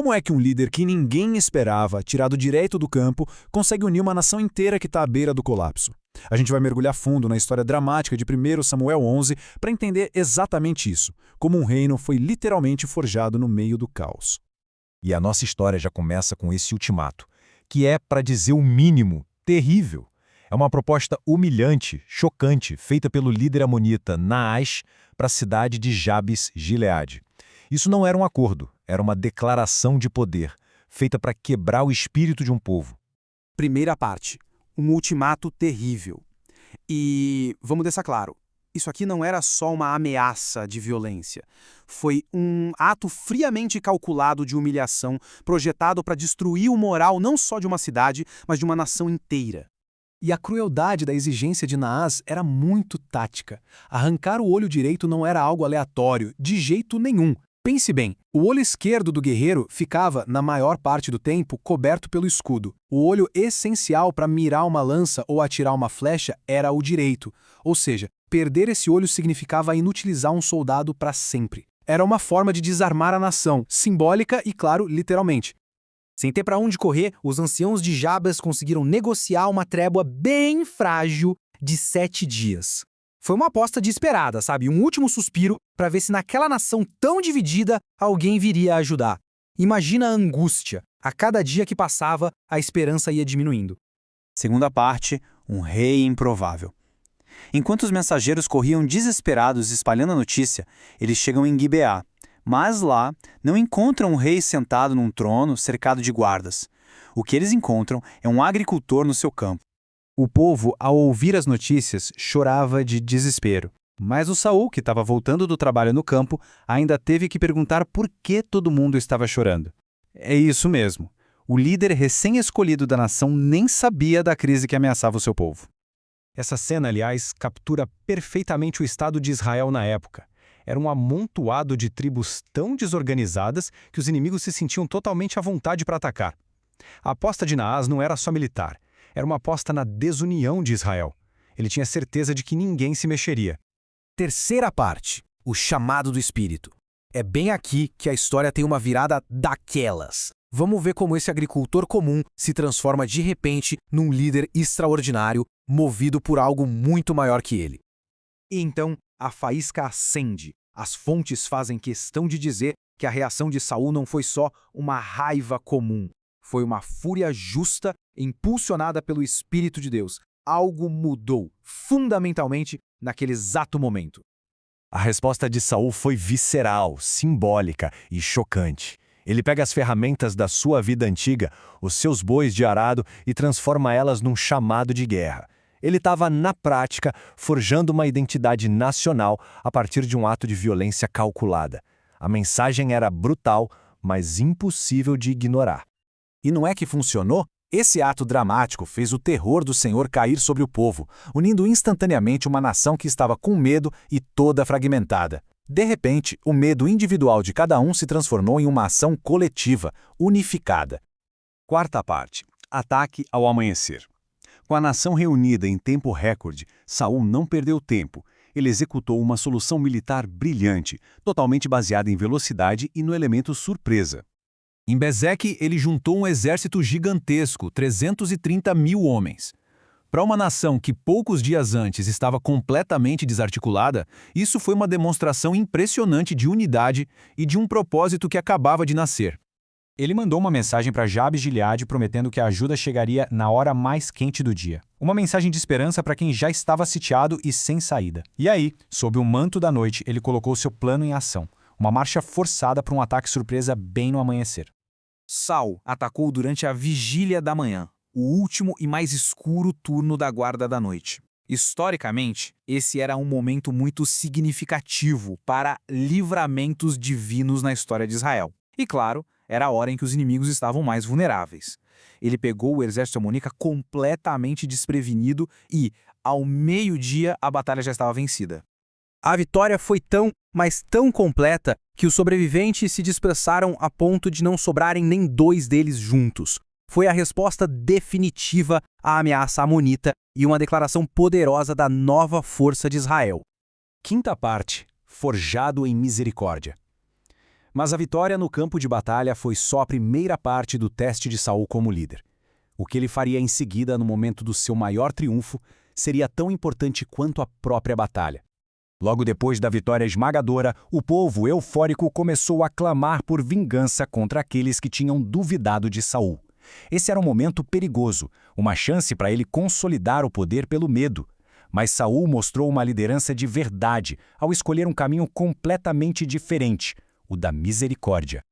Como é que um líder que ninguém esperava, tirado direto do campo, consegue unir uma nação inteira que está à beira do colapso? A gente vai mergulhar fundo na história dramática de 1 Samuel 11 para entender exatamente isso, como um reino foi literalmente forjado no meio do caos. E a nossa história já começa com esse ultimato, que é, para dizer o mínimo, terrível. É uma proposta humilhante, chocante, feita pelo líder amonita Naás para a cidade de Jabes-Gileade. Isso não era um acordo, era uma declaração de poder, feita para quebrar o espírito de um povo. Primeira parte, um ultimato terrível. E vamos deixar claro, isso aqui não era só uma ameaça de violência. Foi um ato friamente calculado de humilhação, projetado para destruir o moral não só de uma cidade, mas de uma nação inteira. E a crueldade da exigência de Naás era muito tática. Arrancar o olho direito não era algo aleatório, de jeito nenhum. Pense bem, o olho esquerdo do guerreiro ficava, na maior parte do tempo, coberto pelo escudo. O olho essencial para mirar uma lança ou atirar uma flecha era o direito. Ou seja, perder esse olho significava inutilizar um soldado para sempre. Era uma forma de desarmar a nação, simbólica e, claro, literalmente. Sem ter para onde correr, os anciãos de Jabes conseguiram negociar uma trégua bem frágil de 7 dias. Foi uma aposta desesperada, sabe? Um último suspiro para ver se naquela nação tão dividida alguém viria a ajudar. Imagina a angústia. A cada dia que passava, a esperança ia diminuindo. Segunda parte, um rei improvável. Enquanto os mensageiros corriam desesperados espalhando a notícia, eles chegam em Gibeá. Mas lá não encontram um rei sentado num trono cercado de guardas. O que eles encontram é um agricultor no seu campo. O povo, ao ouvir as notícias, chorava de desespero. Mas o Saul, que estava voltando do trabalho no campo, ainda teve que perguntar por que todo mundo estava chorando. É isso mesmo. O líder recém-escolhido da nação nem sabia da crise que ameaçava o seu povo. Essa cena, aliás, captura perfeitamente o estado de Israel na época. Era um amontoado de tribos tão desorganizadas que os inimigos se sentiam totalmente à vontade para atacar. A aposta de Naás não era só militar, era uma aposta na desunião de Israel. Ele tinha certeza de que ninguém se mexeria. Terceira parte, o chamado do Espírito. É bem aqui que a história tem uma virada daquelas. Vamos ver como esse agricultor comum se transforma de repente num líder extraordinário, movido por algo muito maior que ele. E então, a faísca acende. As fontes fazem questão de dizer que a reação de Saul não foi só uma raiva comum. Foi uma fúria justa, impulsionada pelo Espírito de Deus. Algo mudou, fundamentalmente, naquele exato momento. A resposta de Saul foi visceral, simbólica e chocante. Ele pega as ferramentas da sua vida antiga, os seus bois de arado, e transforma elas num chamado de guerra. Ele estava, na prática, forjando uma identidade nacional a partir de um ato de violência calculada. A mensagem era brutal, mas impossível de ignorar. E não é que funcionou? Esse ato dramático fez o terror do Senhor cair sobre o povo, unindo instantaneamente uma nação que estava com medo e toda fragmentada. De repente, o medo individual de cada um se transformou em uma ação coletiva, unificada. Quarta parte, ataque ao amanhecer. Com a nação reunida em tempo recorde, Saul não perdeu tempo. Ele executou uma solução militar brilhante, totalmente baseada em velocidade e no elemento surpresa. Em Bezeque, ele juntou um exército gigantesco, 330 mil homens. Para uma nação que poucos dias antes estava completamente desarticulada, isso foi uma demonstração impressionante de unidade e de um propósito que acabava de nascer. Ele mandou uma mensagem para Jabes-Gileade prometendo que a ajuda chegaria na hora mais quente do dia. Uma mensagem de esperança para quem já estava sitiado e sem saída. E aí, sob o manto da noite, ele colocou seu plano em ação. Uma marcha forçada para um ataque surpresa bem no amanhecer. Saul atacou durante a vigília da manhã, o último e mais escuro turno da guarda da noite. Historicamente, esse era um momento muito significativo para livramentos divinos na história de Israel. E claro, era a hora em que os inimigos estavam mais vulneráveis. Ele pegou o exército amonita completamente desprevenido e, ao meio-dia, a batalha já estava vencida. A vitória foi tão, mas tão completa que os sobreviventes se dispersaram a ponto de não sobrarem nem 2 deles juntos. Foi a resposta definitiva à ameaça amonita e uma declaração poderosa da nova força de Israel. Quinta parte, forjado em misericórdia. Mas a vitória no campo de batalha foi só a primeira parte do teste de Saul como líder. O que ele faria em seguida, no momento do seu maior triunfo, seria tão importante quanto a própria batalha. Logo depois da vitória esmagadora, o povo eufórico começou a clamar por vingança contra aqueles que tinham duvidado de Saul. Esse era um momento perigoso, uma chance para ele consolidar o poder pelo medo. Mas Saul mostrou uma liderança de verdade ao escolher um caminho completamente diferente, o da misericórdia.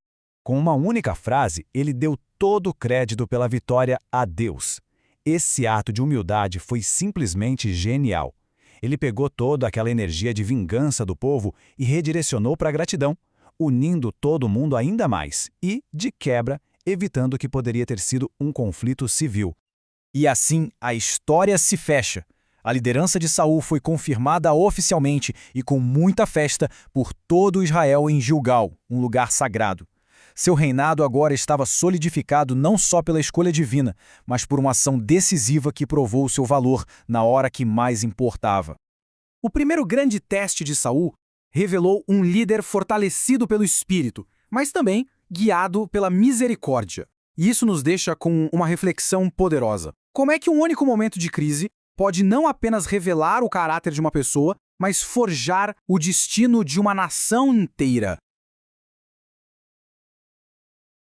Com uma única frase, ele deu todo o crédito pela vitória a Deus. Esse ato de humildade foi simplesmente genial. Ele pegou toda aquela energia de vingança do povo e redirecionou para a gratidão, unindo todo mundo ainda mais e, de quebra, evitando que poderia ter sido um conflito civil. E assim, a história se fecha. A liderança de Saul foi confirmada oficialmente e com muita festa por todo Israel em Gilgal, um lugar sagrado. Seu reinado agora estava solidificado não só pela escolha divina, mas por uma ação decisiva que provou seu valor na hora que mais importava. O primeiro grande teste de Saul revelou um líder fortalecido pelo espírito, mas também guiado pela misericórdia. E isso nos deixa com uma reflexão poderosa. Como é que um único momento de crise pode não apenas revelar o caráter de uma pessoa, mas forjar o destino de uma nação inteira?